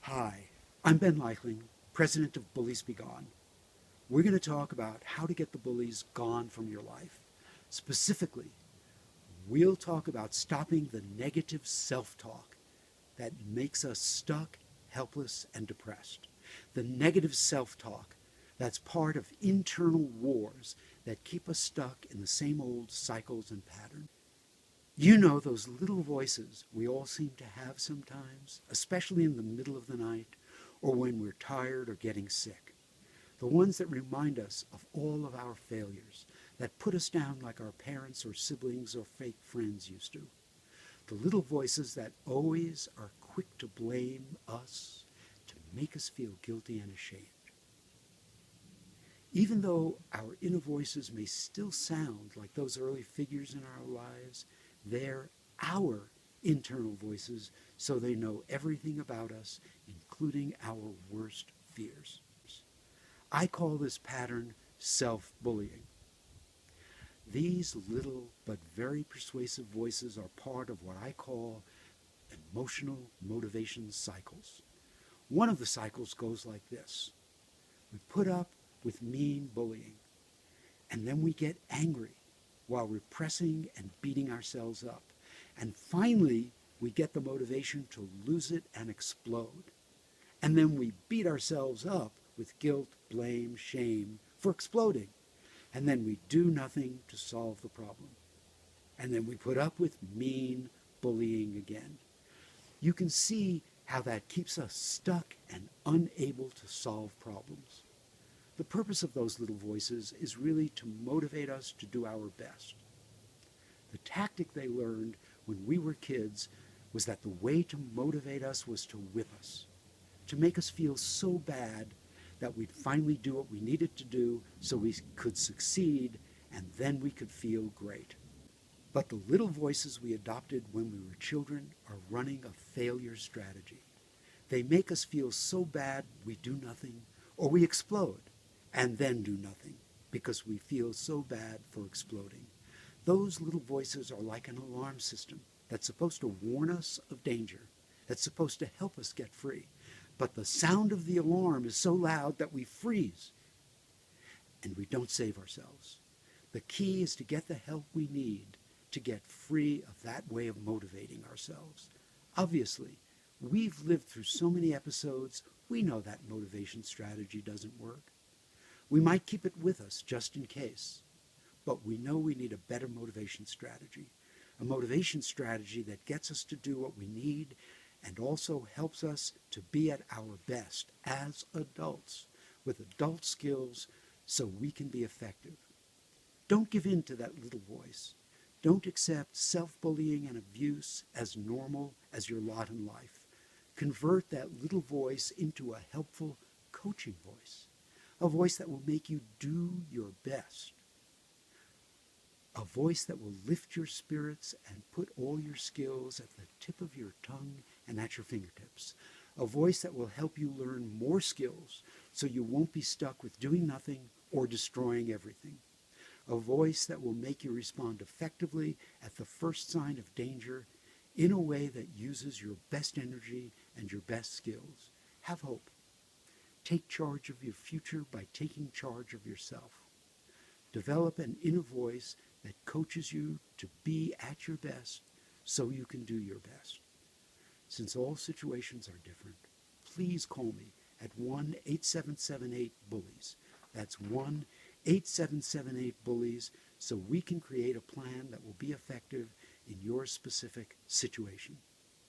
Hi, I'm Ben Leichtling, president of Bullies Be Gone. We're going to talk about how to get the bullies gone from your life. Specifically, we'll talk about stopping the negative self-talk that makes us stuck, helpless, and depressed. The negative self-talk that's part of internal wars that keep us stuck in the same old cycles and patterns. You know those little voices we all seem to have sometimes, especially in the middle of the night or when we're tired or getting sick. The ones that remind us of all of our failures, that put us down like our parents or siblings or fake friends used to. The little voices that always are quick to blame us, to make us feel guilty and ashamed. Even though our inner voices may still sound like those early figures in our lives, they're our internal voices, so they know everything about us, including our worst fears. I call this pattern self-bullying. These little but very persuasive voices are part of what I call emotional motivation cycles. One of the cycles goes like this. We put up with mean bullying, and then we get angry while repressing and beating ourselves up. And finally, we get the motivation to lose it and explode. And then we beat ourselves up with guilt, blame, shame for exploding. And then we do nothing to solve the problem. And then we put up with mean bullying again. You can see how that keeps us stuck and unable to solve problems. The purpose of those little voices is really to motivate us to do our best. The tactic they learned when we were kids was that the way to motivate us was to whip us, to make us feel so bad that we'd finally do what we needed to do so we could succeed, and then we could feel great. But the little voices we adopted when we were children are running a failure strategy. They make us feel so bad we do nothing, or we explode and then do nothing because we feel so bad for exploding. Those little voices are like an alarm system that's supposed to warn us of danger, that's supposed to help us get free. But the sound of the alarm is so loud that we freeze and we don't save ourselves. The key is to get the help we need to get free of that way of motivating ourselves. Obviously, we've lived through so many episodes, we know that motivation strategy doesn't work. We might keep it with us just in case, but we know we need a better motivation strategy. A motivation strategy that gets us to do what we need and also helps us to be at our best as adults with adult skills so we can be effective. Don't give in to that little voice. Don't accept self-bullying and abuse as normal as your lot in life. Convert that little voice into a helpful coaching voice, a voice that will make you do your best, a voice that will lift your spirits and put all your skills at the tip of your tongue and at your fingertips, a voice that will help you learn more skills so you won't be stuck with doing nothing or destroying everything, a voice that will make you respond effectively at the first sign of danger in a way that uses your best energy and your best skills. Have hope. Take charge of your future by taking charge of yourself. Develop an inner voice that coaches you to be at your best so you can do your best. Since all situations are different, please call me at 1-8778-BULLIES. That's 1-8778-BULLIES so we can create a plan that will be effective in your specific situation.